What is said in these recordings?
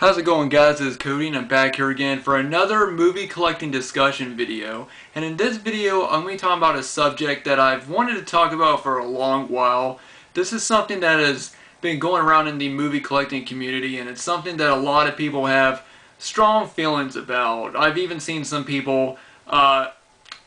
How's it going, guys? This is Cody and I'm back here again for another movie collecting discussion video. And in this video I'm going to be talking about a subject that I've wanted to talk about for a long while. This is something that has been going around in the movie collecting community, and it's something that a lot of people have strong feelings about. I've even seen some people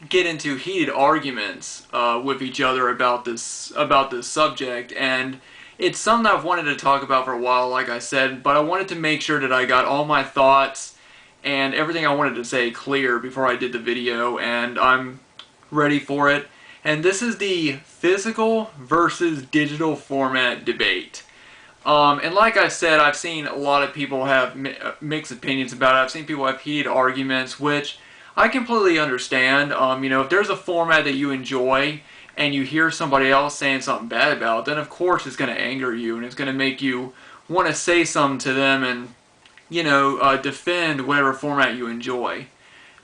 get into heated arguments with each other about this subject, and it's something I've wanted to talk about for a while, like I said, but I wanted to make sure that I got all my thoughts and everything I wanted to say clear before I did the video, and I'm ready for it. And this is the physical versus digital format debate. And like I said, I've seen a lot of people have mixed opinions about it. I've seen people have heated arguments, which I completely understand. If there's a format that you enjoy and you hear somebody else saying something bad about it, then of course it's going to anger you and it's going to make you want to say something to them and, defend whatever format you enjoy.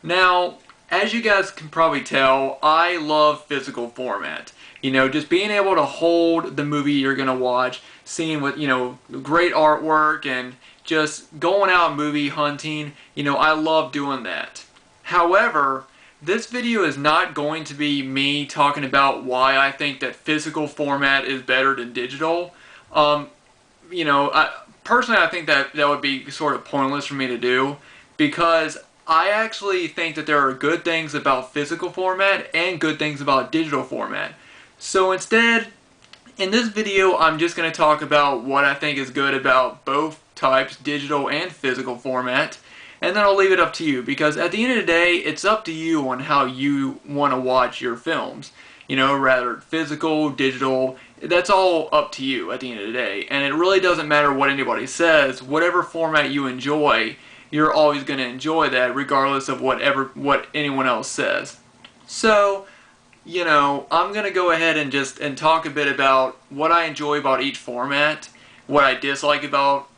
Now, as you guys can probably tell, I love physical format. Just being able to hold the movie you're going to watch, seeing what, great artwork and just going out movie hunting, I love doing that. However, this video is not going to be me talking about why I think that physical format is better than digital. Personally, I think that would be sort of pointless for me to do, because I actually think that there are good things about physical format and good things about digital format. So instead, in this video, I'm just going to talk about what I think is good about both types, digital and physical format. And then I'll leave it up to you, because at the end of the day, it's up to you on how you want to watch your films. Rather physical, digital, that's all up to you at the end of the day. And it really doesn't matter what anybody says. Whatever format you enjoy, you're always going to enjoy that regardless of what anyone else says. So, I'm going to go ahead and talk a bit about what I enjoy about each format, what I dislike about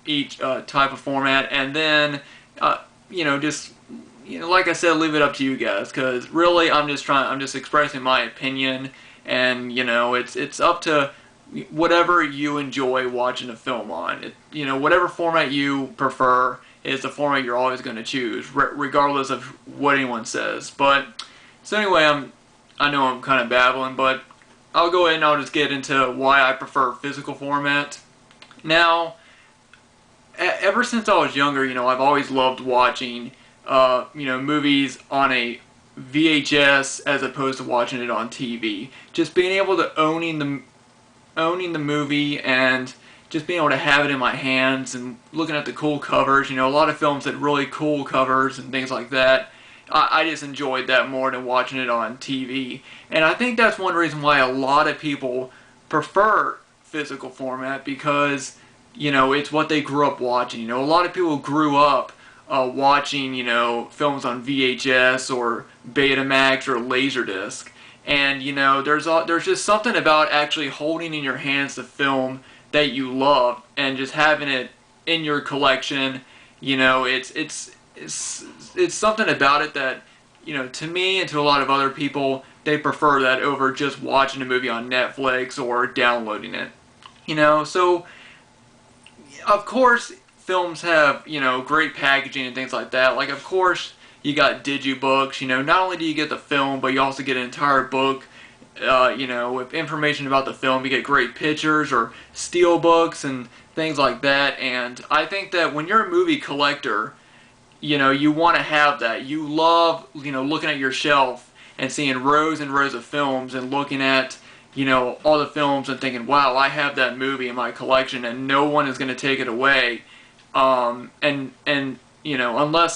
each type of format, and then like I said, leave it up to you guys, because really I'm just expressing my opinion, and it's up to whatever you enjoy watching a film on. Whatever format you prefer is the format you're always going to choose, regardless of what anyone says. So anyway, I know I'm kind of babbling, but I'll go ahead and I'll just get into why I prefer physical format. Now, ever since I was younger, I've always loved watching, movies on a VHS as opposed to watching it on TV. Just being able to owning the movie and just being able to have it in my hands and looking at the cool covers. A lot of films had really cool covers and things like that. I just enjoyed that more than watching it on TV. And I think that's one reason why a lot of people prefer physical format, because it's what they grew up watching. A lot of people grew up watching, films on VHS or Betamax or Laserdisc. And, there's just something about actually holding in your hands the film that you love and just having it in your collection. It's something about it that, to me and to a lot of other people, they prefer that over just watching a movie on Netflix or downloading it. So of course, films have, great packaging and things like that. Like, of course, you got digibooks. Not only do you get the film, but you also get an entire book, with information about the film. You get great pictures or steel books and things like that. And I think that when you're a movie collector, you want to have that. You love, looking at your shelf and seeing rows and rows of films and looking at all the films and thinking, wow, I have that movie in my collection and no one is going to take it away, unless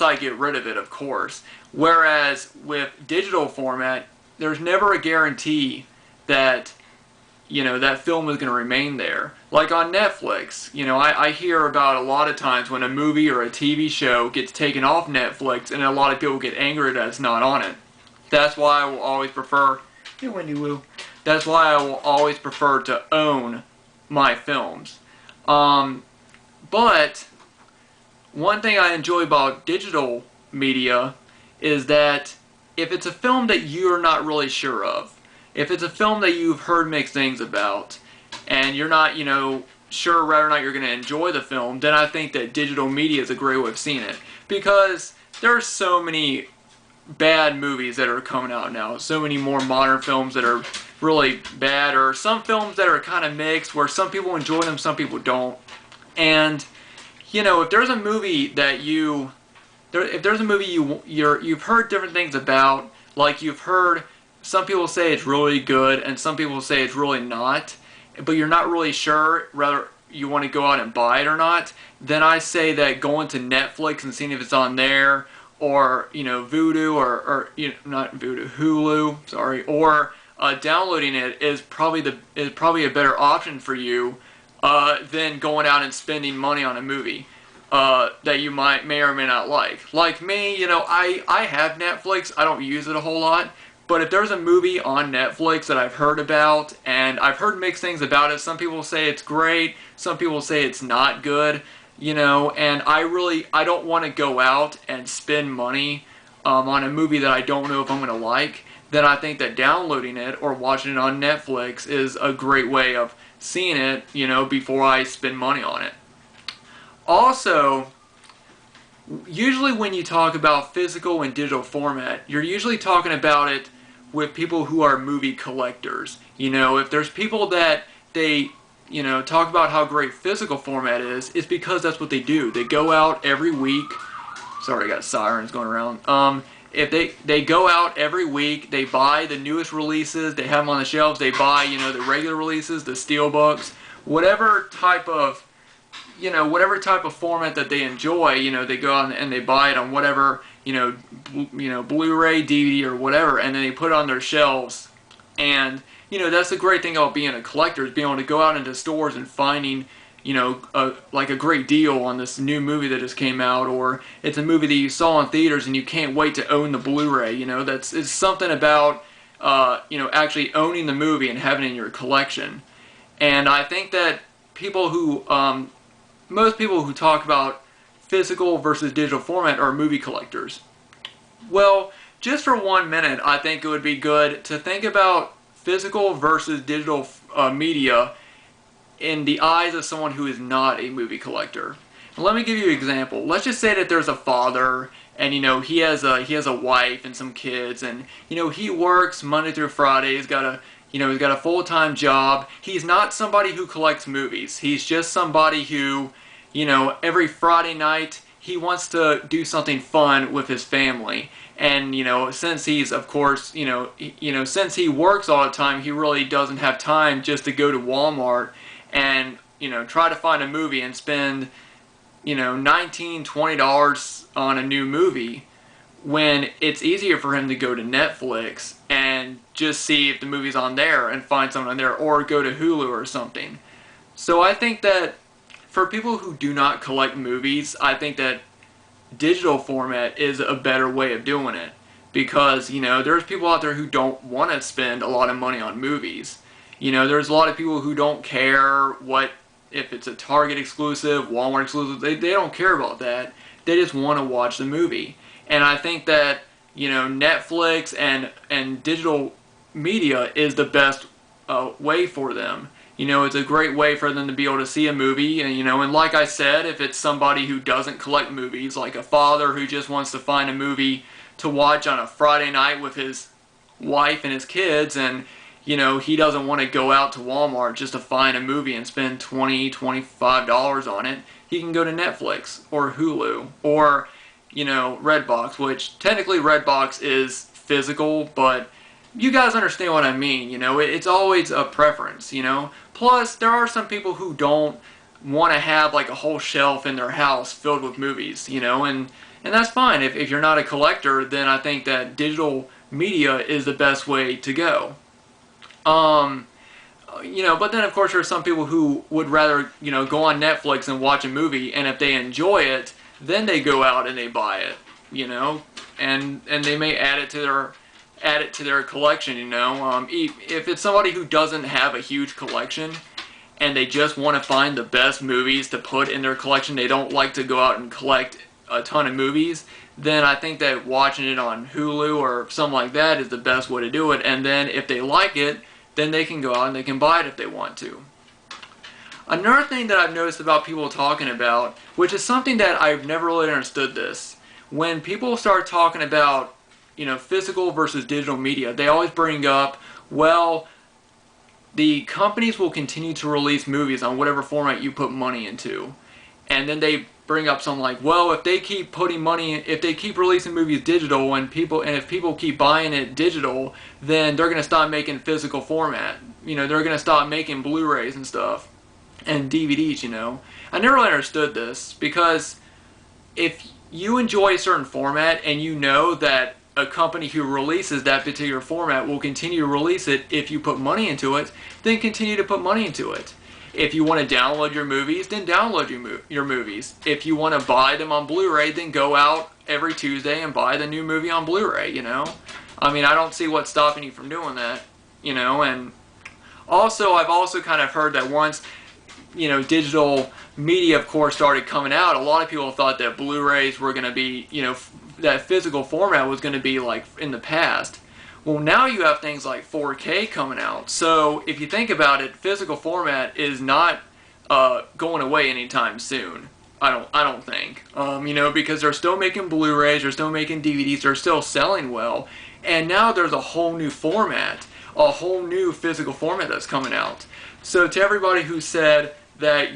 I get rid of it, of course. Whereas with digital format, there's never a guarantee that, that film is going to remain there. Like on Netflix, I hear about a lot of times when a movie or a TV show gets taken off Netflix and a lot of people get angry that it's not on it. That's why I will always prefer, hey Wendy Woo, that's why I will always prefer to own my films. But one thing I enjoy about digital media is that if it's a film that you're not really sure of, if it's a film that you've heard mixed things about, and you're not, sure whether or not you're going to enjoy the film, then I think that digital media is a great way of seeing it. Because there are so many bad movies that are coming out now. So many more modern films that are really bad, or some films that are kind of mixed, where some people enjoy them, some people don't. And if there's a movie that if there's a movie you've heard different things about, like you've heard some people say it's really good and some people say it's really not, but you're not really sure whether you want to go out and buy it or not, then I say that going to Netflix and seeing if it's on there, or Voodoo, or not Voodoo, Hulu, sorry, or downloading it is probably a better option for you than going out and spending money on a movie that you may or may not like. Like me, I have Netflix. I don't use it a whole lot. But if there's a movie on Netflix that I've heard about, and I've heard mixed things about it, some people say it's great, some people say it's not good, and I don't want to go out and spend money on a movie that I don't know if I'm going to like, then I think that downloading it or watching it on Netflix is a great way of seeing it, before I spend money on it. Also, usually when you talk about physical and digital format, you're usually talking about it with people who are movie collectors. If there's people that they talk about how great physical format is, it's because that's what they do. They go out every week. Sorry, I got sirens going around. If they go out every week, they buy the newest releases, they have them on the shelves, they buy, the regular releases, the steelbooks, whatever type of format that they enjoy, they go out and they buy it on whatever, Blu-ray, DVD, or whatever, and then they put it on their shelves. And, that's the great thing about being a collector, is being able to go out into stores and finding, like a great deal on this new movie that just came out, or it's a movie that you saw in theaters and you can't wait to own the Blu-ray. It's something about, actually owning the movie and having it in your collection. And I think that most people who talk about physical versus digital format are movie collectors. Well, just for 1 minute, I think it would be good to think about physical versus digital media in the eyes of someone who is not a movie collector. And let me give you an example. Let's just say that there's a father, and he has a wife and some kids, and he works Monday through Friday. He's got a full-time job. He's not somebody who collects movies. He's just somebody who, every Friday night he wants to do something fun with his family. And since he's, of course, since he works all the time, he really doesn't have time just to go to Walmart and try to find a movie and spend $19, $20 on a new movie, when it's easier for him to go to Netflix and just see if the movie's on there and find something on there, or go to Hulu or something. So I think that for people who do not collect movies, I think that digital format is a better way of doing it, because there's people out there who don't want to spend a lot of money on movies. There's a lot of people who don't care if it's a Target exclusive, Walmart exclusive. They don't care about that. They just want to watch the movie. And I think that Netflix and digital media is the best way for them. It's a great way for them to be able to see a movie, and like I said, if it's somebody who doesn't collect movies, like a father who just wants to find a movie to watch on a Friday night with his wife and his kids, and he doesn't want to go out to Walmart just to find a movie and spend $20, $25 on it, he can go to Netflix or Hulu or Redbox, which technically Redbox is physical, but you guys understand what I mean. It's always a preference. Plus, there are some people who don't want to have like a whole shelf in their house filled with movies, and that's fine. If you're not a collector, then I think that digital media is the best way to go. But then of course there are some people who would rather, go on Netflix and watch a movie, and if they enjoy it, then they go out and they buy it, and they may add it to their collection, If it's somebody who doesn't have a huge collection and they just want to find the best movies to put in their collection, they don't like to go out and collect a ton of movies, then I think that watching it on Hulu or something like that is the best way to do it. And then if they like it, then they can go out and they can buy it if they want to. Another thing that I've noticed about people talking about, which is something that I've never really understood this, when people start talking about, physical versus digital media, they always bring up, well, the companies will continue to release movies on whatever format you put money into. And then they bring up something like, well, if they keep releasing movies digital and if people keep buying it digital, then they're going to stop making physical format. They're going to stop making Blu-rays and stuff and DVDs, I never really understood this, because if you enjoy a certain format and you know that a company who releases that particular format will continue to release it if you put money into it, then continue to put money into it. If you want to download your movies, then download your movies. If you want to buy them on Blu-ray, then go out every Tuesday and buy the new movie on Blu-ray, I mean, I don't see what's stopping you from doing that, and also, I've also kind of heard that once, digital media, of course, started coming out, a lot of people thought that Blu-rays were going to be, that physical format was going to be like in the past. Well, now you have things like 4K coming out. So if you think about it, physical format is not going away anytime soon. I don't think. Because they're still making Blu-rays, they're still making DVDs, they're still selling well. And now there's a whole new format, a whole new physical format that's coming out. So to everybody who said that,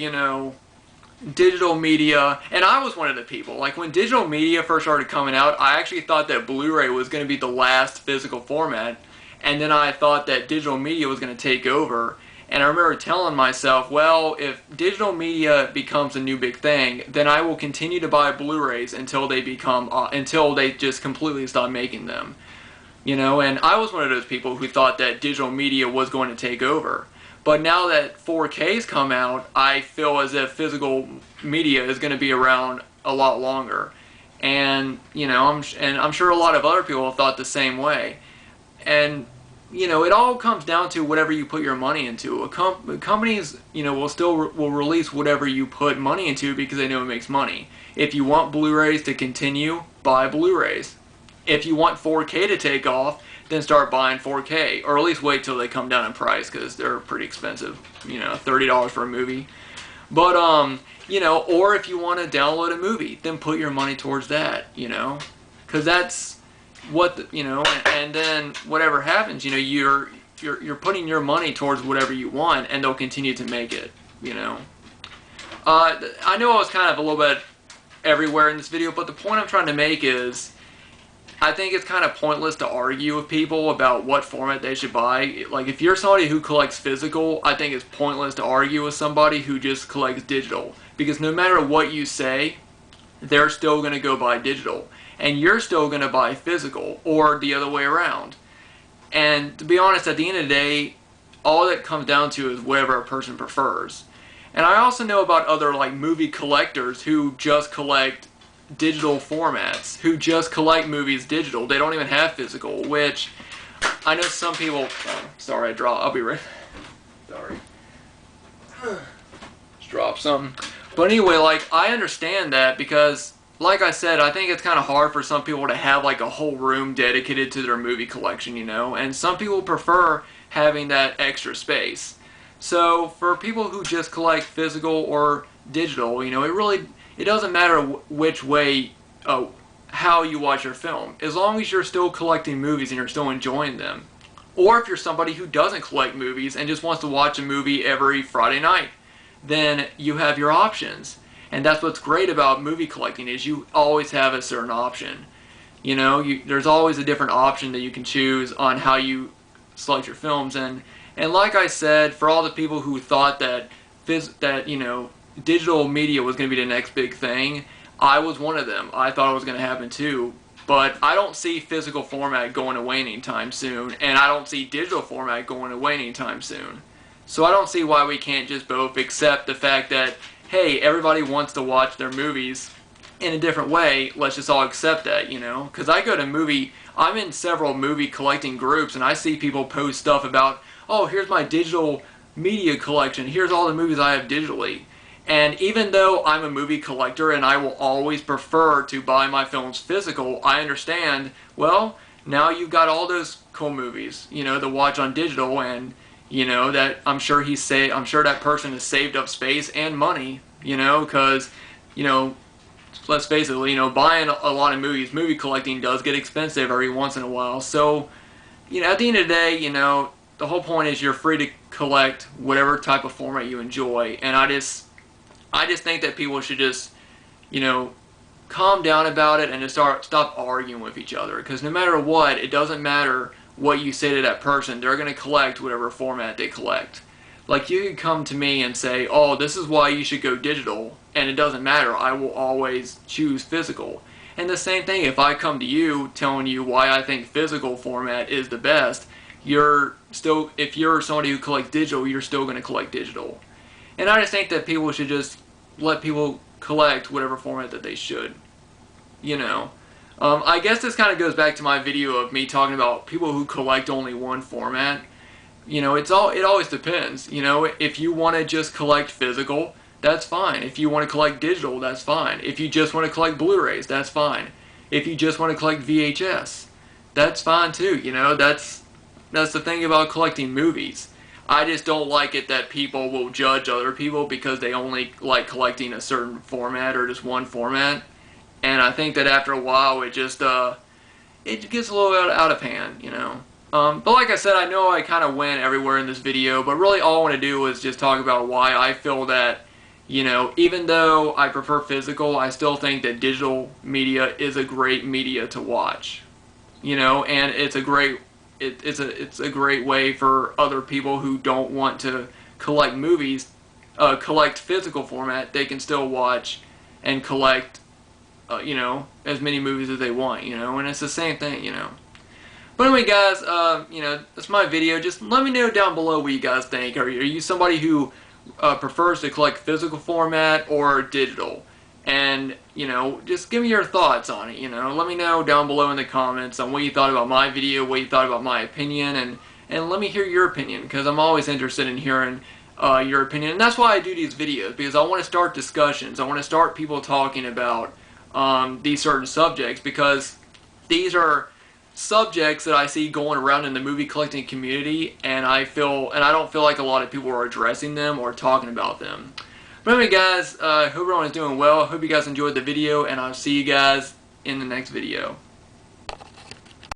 digital media, and I was one of the people, like when digital media first started coming out, I actually thought that Blu-ray was going to be the last physical format, and then I thought that digital media was going to take over. And I remember telling myself, well, if digital media becomes a new big thing, then I will continue to buy Blu-rays until they just completely stop making them. And I was one of those people who thought that digital media was going to take over. But now that 4K's come out, I feel as if physical media is going to be around a lot longer. And, I'm sure a lot of other people have thought the same way. And, it all comes down to whatever you put your money into. Companies, will release whatever you put money into because they know it makes money. If you want Blu-rays to continue, buy Blu-rays. If you want 4K to take off, then start buying 4K, or at least wait till they come down in price, because they're pretty expensive, $30 for a movie. But, or if you want to download a movie, then put your money towards that, because that's what, and then whatever happens, you're putting your money towards whatever you want, and they'll continue to make it, I know I was kind of a little bit everywhere in this video, but the point I'm trying to make is, I think it's kind of pointless to argue with people about what format they should buy. Like, if you're somebody who collects physical, I think it's pointless to argue with somebody who just collects digital. Because no matter what you say, they're still going to go buy digital. And you're still going to buy physical, or the other way around. And to be honest, at the end of the day, all that comes down to is whatever a person prefers. And I also know about other, like, movie collectors who just collect digital formats, who just collect movies digital. They don't even have physical, which I know some people, sorry, I'll be right, sorry, just dropped something. But anyway, like, I understand that, because like I said, I think it's kind of hard for some people to have like a whole room dedicated to their movie collection, and some people prefer having that extra space. So for people who just collect physical or digital, it doesn't matter which way, how you watch your film, as long as you're still collecting movies and you're still enjoying them. Or if you're somebody who doesn't collect movies and just wants to watch a movie every Friday night, then you have your options. And that's what's great about movie collecting, is you always have a certain option. There's always a different option that you can choose on how you select your films. And like I said, for all the people who thought that digital media was going to be the next big thing, I was one of them. I thought it was going to happen too. But I don't see physical format going away anytime soon, and I don't see digital format going away anytime soon. So I don't see why we can't just both accept the fact that, hey, everybody wants to watch their movies in a different way. Let's just all accept that, Because I'm in several movie collecting groups, and I see people post stuff about, oh, here's my digital media collection. Here's all the movies I have digitally. And even though I'm a movie collector and I will always prefer to buy my films physical, I understand, well, now you've got all those cool movies, to watch on digital, and, You know, that I'm sure I'm sure that person has saved up space and money, you know, because, you know, let's face it, you know, buying a lot of movies, movie collecting does get expensive every once in a while. So, you know, at the end of the day, you know, the whole point is you're free to collect whatever type of format you enjoy. And I just think that people should just, you know, calm down about it and just stop arguing with each other. Because no matter what, it doesn't matter what you say to that person. They're going to collect whatever format they collect. Like, you could come to me and say, oh, this is why you should go digital, and it doesn't matter. I will always choose physical. And the same thing, if I come to you telling you why I think physical format is the best, if you're somebody who collects digital, you're still going to collect digital. And I just think that people should just let people collect whatever format that they should. You know. I guess this kind of goes back to my video of me talking about people who collect only one format. You know, it always depends. You know, if you want to just collect physical, that's fine. If you want to collect digital, that's fine. If you just want to collect Blu-rays, that's fine. If you just want to collect VHS, that's fine too. You know, that's the thing about collecting movies. I just don't like it that people will judge other people because they only like collecting a certain format or just one format. And I think that after a while, it just it gets a little out of hand, you know. But like I said, I know I kind of went everywhere in this video, but really all I want to do is just talk about why I feel that, you know, even though I prefer physical, I still think that digital media is a great media to watch. You know, and it's a great way for other people who don't want to collect movies, collect physical format. They can still watch and collect, you know, as many movies as they want. You know, and it's the same thing. You know. But anyway, guys, you know, that's my video. Just let me know down below what you guys think. Are you somebody who prefers to collect physical format or digital? And, you know, just give me your thoughts on it, you know. Let me know down below in the comments on what you thought about my video, what you thought about my opinion, and let me hear your opinion, because I'm always interested in hearing your opinion. And that's why I do these videos, because I want to start discussions. I want to start people talking about these certain subjects, because these are subjects that I see going around in the movie collecting community, and I don't feel like a lot of people are addressing them or talking about them. But anyway, guys, hope everyone is doing well. Hope you guys enjoyed the video, and I'll see you guys in the next video.